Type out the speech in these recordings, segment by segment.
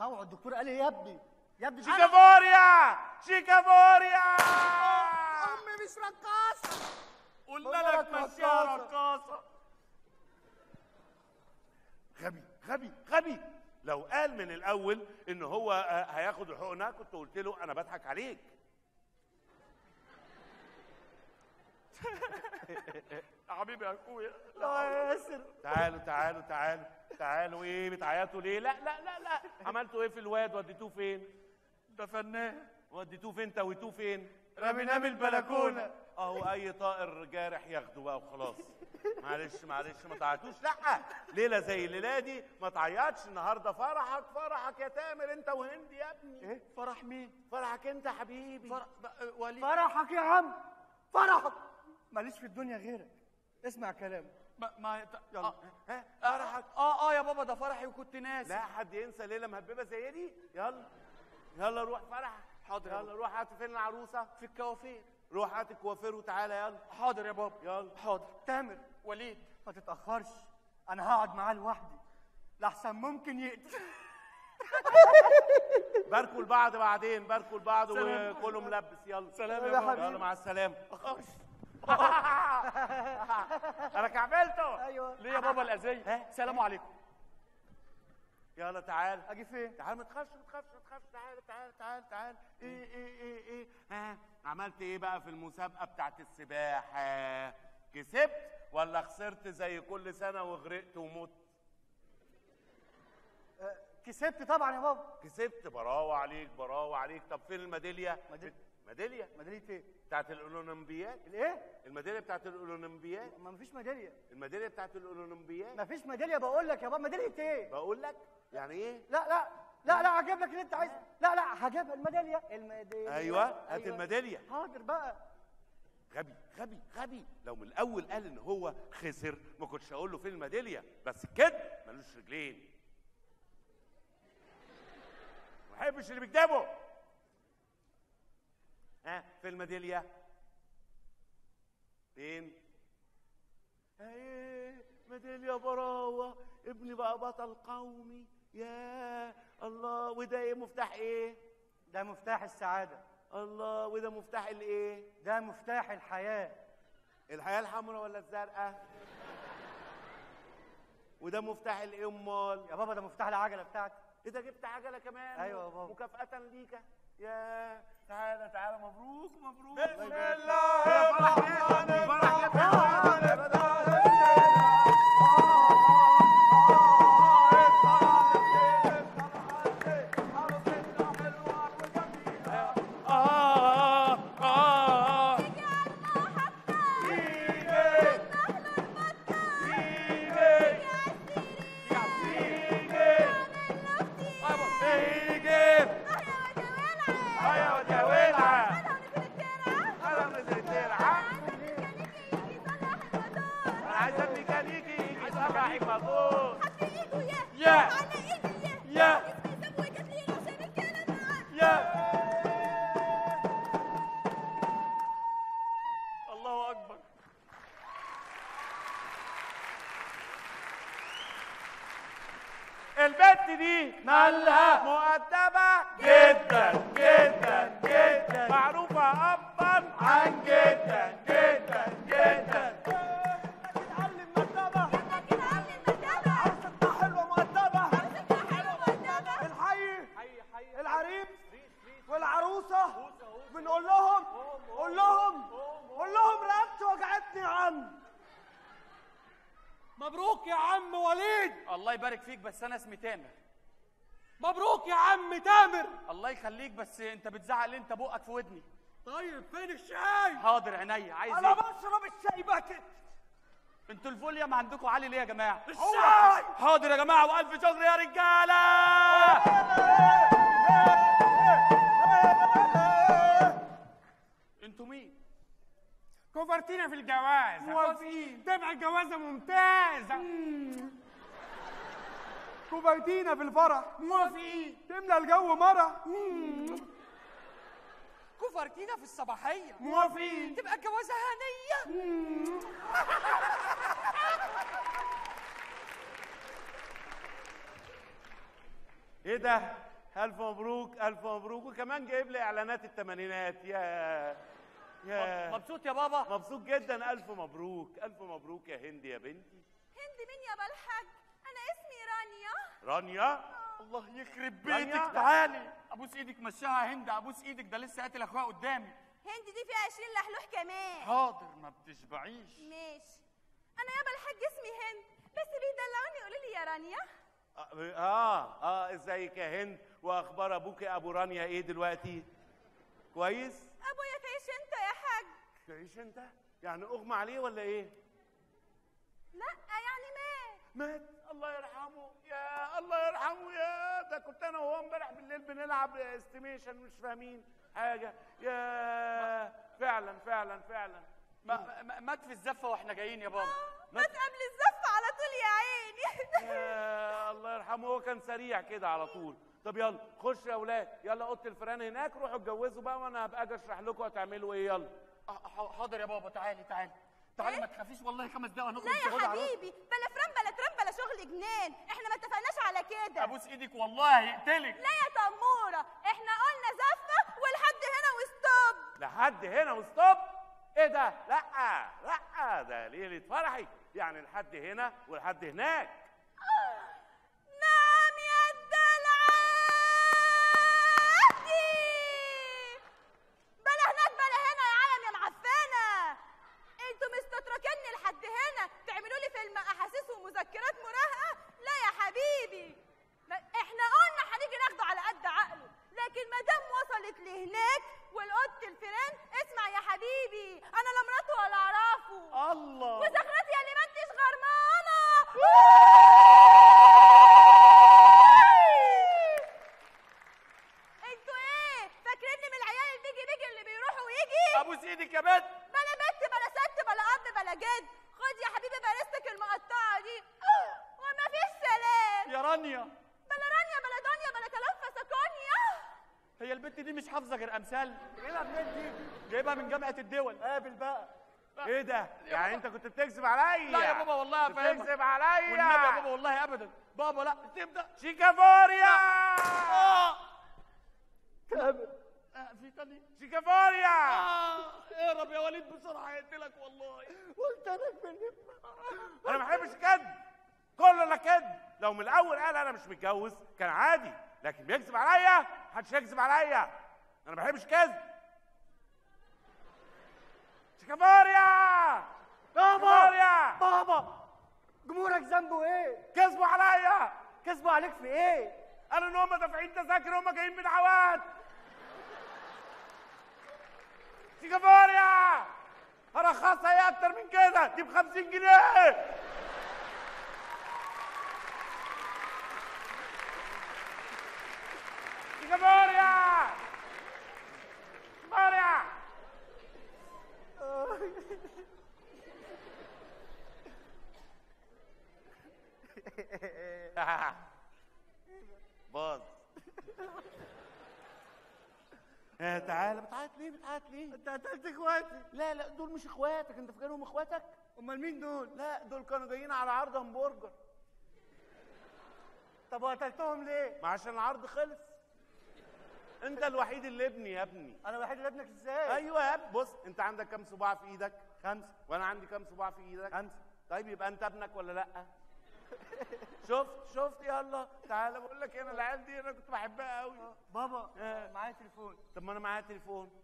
اوعى الدكتور قال ايه يا ابني؟ يا ابني شيكافوريا شيكافوريا. امي مش رقاصه. قلنا لك مشيها رقاصه. غبي غبي غبي. لو قال من الاول ان هو هياخد الحقنه كنت قلت له انا بضحك عليك. يا حبيبي يا اخويا. لا يا ياسر. تعالوا تعالوا تعالوا تعالوا. ايه بتعيطوا ليه؟ لا لا لا لا. عملتوا ايه في الواد؟ وديتوه فين؟ دفناه. وديتوه فين؟ تويتوه فين؟ رميناه من البلكونه. اهو اي طائر جارح ياخده بقى وخلاص. معلش معلش ما تعيطوش. لا ليله زي الليله دي ما تعيطش. النهارده فرحك فرحك يا تامر انت وهندي يا ابني. ايه فرح مين؟ فرحك انت يا حبيبي. وليد. فرحك يا عم فرحك. ماليش في الدنيا غيرك. اسمع كلامي. يلا. فرحك. يا بابا ده فرحي وكنت ناسي. لا حد ينسى ليله مهببه زي دي. يلا يلا روح فرح. حاضر. يلا روح هات فين العروسه؟ في الكوافير. روح هات الكوافير وتعالى يلا. حاضر يا بابا. يلا. حاضر. تامر وليد ما تتاخرش. انا هقعد معاه لوحدي لحسن ممكن يقتل. باركوا لبعض بعدين. باركوا لبعض وكله ملبس. يلا سلام يا حبيبي. يلا مع السلامه. انا كعبلته. ايوه. ليه يا بابا الاذيه؟ سلام عليكم. يلا تعال. اجي فين؟ تعال ما تخافش ما تخافش ما تخافش. تعال تعال تعال تعال. ايه ها عملت ايه بقى في المسابقه بتاعت السباحه؟ كسبت ولا خسرت زي كل سنه وغرقت ومت؟ كسبت طبعا يا بابا. كسبت. براوة عليك براوة عليك. طب فين الميداليه؟ ميداليه ميداليه ايه؟ بتاعت الاولمبياد. الايه؟ الميداليه بتاعت الاولمبياد. ما مفيش ميداليه. الميداليه بتاعت الاولمبياد. مفيش ميداليه بقول لك يا بابا. ميداليه ايه؟ بقول لك يعني ايه؟ لا لا لا هجيب لك اللي انت عايزه. لا هجيبها الميداليه. ايوه هات الميداليه. حاضر بقى. غبي غبي غبي. لو من الاول قال ان هو خسر ما كنتش هقول له فين الميداليه. بس كده ملوش رجلين. ما بحبش اللي بيكدبوا. ها فين الميداليه؟ فين؟ ايه ميداليه براوه. ابني بقى بطل قومي. يا الله. وده ايه؟ مفتاح ايه؟ ده مفتاح السعاده. الله. وده مفتاح الايه؟ ده مفتاح الحياه. الحياه الحمراء ولا الزرقاء؟ وده مفتاح الايه امال؟ يا بابا ده مفتاح العجله بتاعتي. ايه ده جبت عجله كمان؟ ايوه يا بابا. مكافأة ليك. يا تعالى تعالى. مبروك مبروك. بسم الله الرحمن الرحيم. الله اكبر. البت دي مالها؟ مؤدبة جدا جدا جدا. معروفة أبا عن جدا جدا جدا. تتعلم مؤدبه. تتعلم مدابة. عروستها حلوه مؤدبه. عروستها حلوة مؤدبة. الحي العريس والعروسه بنقول لهم قول لهم رقبتي وجعتني يا عم. مبروك يا عم وليد. الله يبارك فيك بس انا اسمي تامر. مبروك يا عم تامر. الله يخليك بس انت بتزعق ليه؟ انت بقك في ودني. طيب فين الشاي؟ حاضر عينيا. عايز انا ايه؟ بشرب الشاي باكت. انتوا الفوليوم عندكم عالي ليه يا جماعه؟ الشاي. حاضر يا جماعه والف شكر يا رجاله. انتوا مين؟ كوفرتينا في الجواز. موافقين. تبع الجوازه ممتازه. كوفرتينا في الفرح. موافقين. تملى الجو مرح. كوفرتينا في الصباحيه. موافقين. تبقى الجوازه هنيه. إيه ده؟ الف مبروك الف مبروك، وكمان جايب لي اعلانات الثمانينات. يا مبسوط يا بابا؟ مبسوط جدا. الف مبروك الف مبروك يا هند يا بنتي. هند مين يا بالحاج؟ انا اسمي رانيا. رانيا؟ الله يخرب رانيا؟ بيتك، تعالي ابوس ايدك. مشاها هند، ابوس ايدك، ده لسه قاتل اخويا قدامي. هند دي فيها 20 لحلوح كمان. حاضر، ما بتشبعيش. ماشي. انا يا بالحاج اسمي هند، بس بيدلعوني يقولوا لي يا رانيا. ازيك يا هند؟ واخبار ابوك ابو رانيا ايه دلوقتي؟ كويس؟ ابويا تعيش انت يا حاج. تعيش انت؟ يعني اغمى عليه ولا ايه؟ لا يعني مات. الله يرحمه. يا الله يرحمه. يا ده كنت انا وهو امبارح بالليل بنلعب استيميشن مش فاهمين حاجه. يا فعلا فعلا فعلا. مات في الزفه واحنا جايين يا بابا. مات قبل الزفه على طول يا عيني. يا الله يرحمه، هو كان سريع كده على طول. طب يلا خش يا اولاد، يلا اوضه الفيران هناك، روحوا اتجوزوا بقى وانا هبقى اجي اشرح لكم هتعملوا ايه. يلا. حاضر يا بابا، تعالي تعالي تعالي. ما تخافيش والله، 5 دقايق هنخرج. لا يا حبيبي، بلا فران بلا ترام بلا شغل جنان، احنا ما اتفقناش على كده. ابوس ايدك والله هيقتلك. لا يا تموره، احنا قلنا زفه ولحد هنا وستوب. لحد هنا وستوب؟ ايه ده؟ لا ده ليله فرحي، يعني لحد هنا ولحد هناك. نعم يا الدلعاتي، بلا هناك بلا هنا يا عالم يا معفنه. انتوا مستتركيني لحد هنا تعملوا لي فيلم احاسيس ومذكرات مراهقه؟ لا يا حبيبي، احنا قلنا هنيجي ناخده على قد عقله، لكن ما دام وصلت لهناك والقط الفيران، اسمع يا حبيبي، انا لا مراته ولا اعرفه. الله. وزغرتي يا اللي ما انتش غرمانه. انتوا ايه فاكريني من العيال البيجي اللي بيروحوا ويجي؟ ابوس ايدك يا بنت. بلا بنت بلا ست بلا اب بلا جد. خد يا حبيبي بارستك المقطعه دي وما فيش سلام. يا رانيا. بلا رانيا بلا دنيا بلا كلام فسكونيا. هي البنت دي مش حافظه غير امثال. جايبها منين دي؟ جايبها من جامعه الدول. قابل بقى. ايه ده؟ يعني انت كنت بتكذب عليا؟ لا يا بابا والله افهمك. بتكذب عليا والنبي يا بابا والله ابدا. بابا لا تبدا. شيكافوريا. كامل. في تاني. شيكافوريا. اهرب يا وليد بسرعه هيقتلك والله. قلت لك من انا ما بحبش الكذب، كله كذب. لو من الاول قال انا مش متجوز كان عادي، لكن بيكذب عليا. محدش يكذب عليا، انا ما بحبش الكذب. شيكافوريا. شيكافوريا. بابا جمهورك ذنبه ايه؟ كذبوا عليا، كذبوا عليك في ايه؟ قالوا ان هم دافعين تذاكر وهم جايين من عواد. شيكافوريا. هرخصها ايه اكتر من كده؟ دي ب 50 جنيه. شيكافوريا. شيكافوريا. باظ. تعالى. بتعيط ليه؟ بتعيط ليه؟ انت قتلت اخواتي. لا دول مش اخواتك، انت فاكرهم اخواتك؟ امال مين دول؟ لا دول كانوا جايين على عرض همبرجر. طب وقتلتهم ليه؟ ما عشان العرض خلص. انت الوحيد اللي ابني يا ابني. انا وحيد اللي ابنك ازاي؟ ايوه يا ابني. بص، انت عندك كام صباع في ايدك؟ 5. وانا عندي كام صباع في ايدك؟ 5. طيب يبقى انت ابنك ولا لا؟ شفت يلا تعالى. بقول لك انا العيال دي انا كنت بحبها قوي. بابا معايا تليفون. طب ما انا معايا تليفون.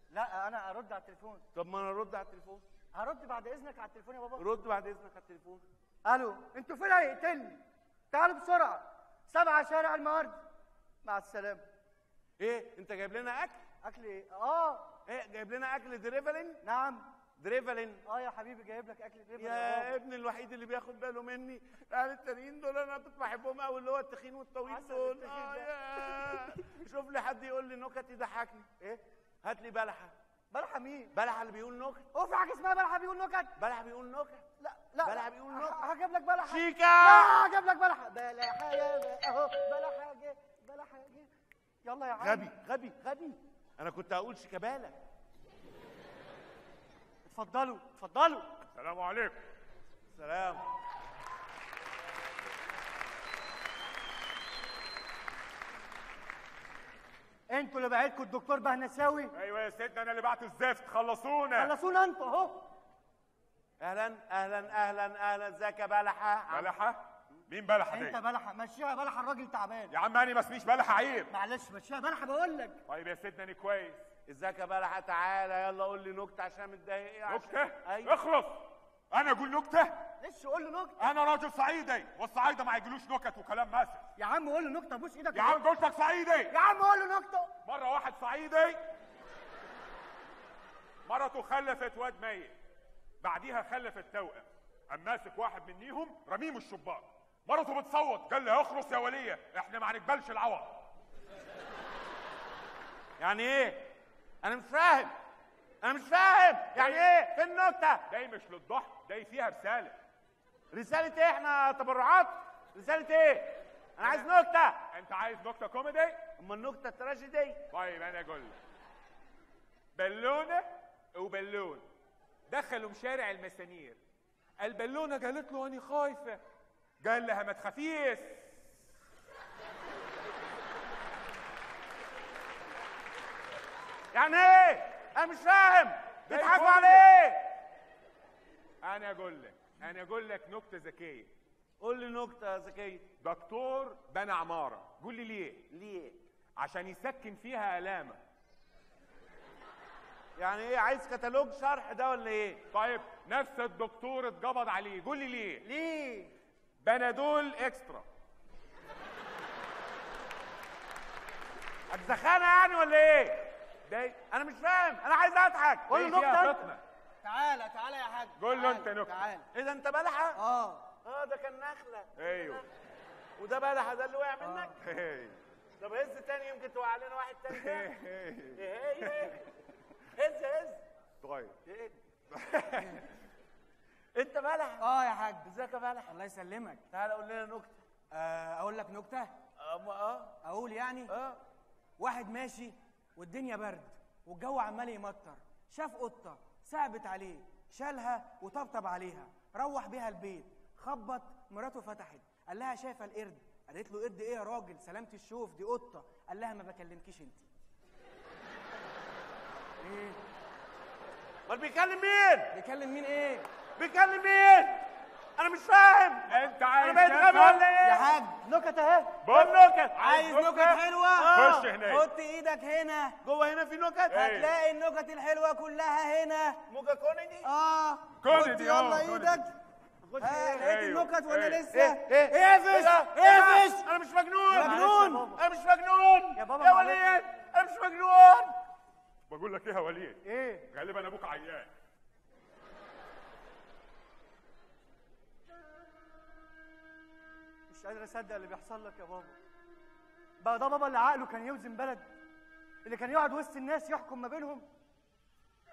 لا انا ارد على التليفون. طب ما انا ارد على التليفون. هرد بعد اذنك على التليفون يا بابا. رد بعد اذنك على التليفون. الو، انتوا فين؟ هيقتلني. تعالوا بسرعه، 7 شارع المعارض. مع السلامه. ايه انت جايب لنا اكل؟ اكل ايه؟ ايه جايب لنا اكل دريفلين؟ نعم. دريفلين. يا حبيبي جايب لك اكل دريفلين يا ابني الوحيد اللي بياخد باله مني. يعني التانيين دول انا كنت بحبهم قوي، اللي هو التخين والطويل دول. يا شوف لي حد يقول لي نكت يضحكني. ايه؟ هات لي بلحه. بلحه مين؟ بلحه اللي بيقول نكت. في حاجه اسمها بلحه بيقول نكت؟ بلحه بيقول نكت. لا بلحه بيقول نكت. هجيب لك بلحه. شيكا. لا هجيب لك بلحه. بلحه اهو. بلحه جه. يلا يا عم. غبي. انا كنت هقول شيكابالا. اتفضلوا. السلام عليكم. سلام. انتوا اللي بعتكم الدكتور بهنساوي؟ ايوه يا سيدنا، انا اللي بعته الزفت. خلصونا. خلصونا انتوا اهو. اهلا اهلا اهلا اهلا، ازيك يا بلحه؟ بلحه؟ مين بلحه دي؟ انت بلحه، مشيها بلحه، الراجل تعبان. يا عم انا ما اسميش بلحه، عيب. معلش مشيها بلحه بقول لك. طيب يا سيدنا انا كويس. ازيك يا بلحه؟ تعالى يلا قول لي نكته عشان متضايق. نكته؟ ايوه اخلص. انا اقول نكته؟ لسه قول له نكته. انا راجل صعيدي، والصعايده ما يجيلوش نكت وكلام ماسك. يا عم قول له نكته، بوس ايدك. يا عم قلت لك صعيدي. يا عم قول له نكته. مره واحد صعيدي مرته خلفت واد ميت، بعديها خلفت توأم، قام ماسك واحد منيهم رميه من الشباك. مرته بتصوت، قال لي اخلص يا وليه، احنا ما هنقبلش العوض. يعني ايه؟ انا مش فاهم يعني ايه؟ فين النكته؟ ده مش للضحك، ده فيها رساله. رساله ايه؟ احنا تبرعات؟ رساله ايه؟ انا عايز نكته. انت عايز نكته كوميدي؟ اما النكته التراجيدي. طيب انا اقول لك. بالونه وبالون دخلوا شارع المسامير، البالونه قالت له انا خايفه، قال لها ما تخافيش. يعني ايه؟ انا مش فاهم، بتضحكوا على ايه؟ انا اقول لك نكته ذكيه. قول لي نكته ذكيه. دكتور بنى عماره، قول لي ليه؟ عشان يسكن فيها الامه. يعني ايه؟ عايز كتالوج شرح ده ولا ايه؟ طيب نفس الدكتور اتقبض عليه، قول لي ليه؟ بنادول اكسترا. هتزخانه يعني ولا ايه؟ ده انا مش فاهم، انا عايز اضحك. قول له نكته. تعالى يا حاج. قول له انت نكته. تعالى. ايه ده انت بلحه؟ اه ده كان نخله. ايوه. وده بلحه ده اللي وقع منك؟ ايوه. طب هز تاني يمكن توقع لنا واحد تاني ده. ايه هز. طيب. انت بلحه؟ اه يا حاج. ازيك يا بلحه؟ الله يسلمك. تعالى قول لنا نكته. اقول لك نكته؟ اقول يعني؟ واحد ماشي والدنيا برد والجو عمال يمطر، شاف قطه صعبت عليه، شالها وطبطب عليها، روح بيها البيت، خبط، مراته فتحت، قال لها شايفه القرد؟ قالت له قرد ايه يا راجل؟ سلامة الشوف، دي قطه. قال لها ما بكلمكيش انت. ايه؟ امال بيكلم مين؟ بيكلم مين ايه؟ بيكلم مين؟ انا مش فاهم. انت عايز انا بقيت غبي ولا ايه؟ يا حاج نكت اهي. نكت. عايز نكت حلوه؟ خش هنا. حط ايدك هنا. جوه هنا في نكت؟ هتلاقي النكت الحلوه كلها هنا. موجة كوميدي؟ كوميدي. يلا ايدك. خش لقيت النكت ولا لسه؟ ايه اقفش. انا مش مجنون. مجنون. انا مش مجنون يا بابا يا معلش. وليد، انا مش مجنون. بقول لك ايه يا وليد؟ ايه؟ غالبا ابوك عيان. مش قادر اصدق اللي بيحصل لك يا بابا. بقى ده بابا اللي عقله كان يوزن بلد، اللي كان يقعد وسط الناس يحكم ما بينهم،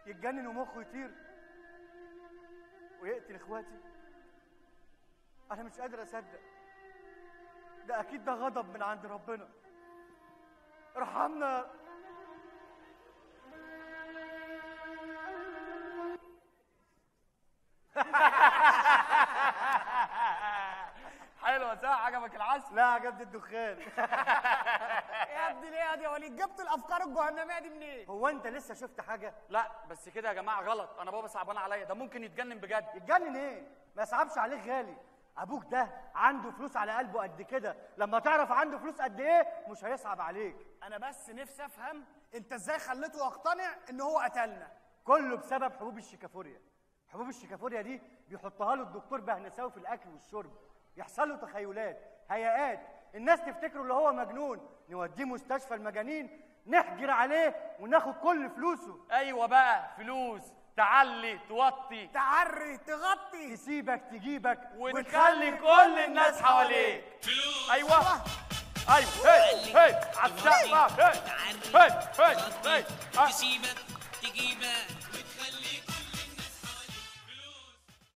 يتجنن ومخه يطير ويقتل اخواتي. انا مش قادر اصدق. ده اكيد ده غضب من عند ربنا. ارحمنا. حلوه صح؟ عجبك العسل؟ لا عجبني الدخان. يا ابني ليه يا وليد؟ جبت الافكار الجهنميه دي منين؟ هو انت لسه شفت حاجه؟ لا بس كده يا جماعه غلط، انا بابا صعبان عليا، ده ممكن يتجنن بجد. يتجنن ايه؟ ما يصعبش عليك غالي. ابوك ده عنده فلوس على قلبه قد كده، لما تعرف عنده فلوس قد ايه مش هيصعب عليك. انا بس نفسي افهم انت ازاي خليته يقتنع ان هو قتلنا؟ كله بسبب حبوب الشيكافوريا. حبوب الشيكافوريا دي بيحطها له الدكتور بهنساوي في الاكل والشرب، يحصل له تخيلات، هيئات، الناس تفتكره اللي هو مجنون، نوديه مستشفى المجانين، نحجر عليه وناخد كل فلوسه. ايوه بقى، فلوس تعلي توطي تعري تغطي تسيبك تجيبك وتخلي كل الناس حواليك. ايوه هي على السقف. هي تسيبك تجيبك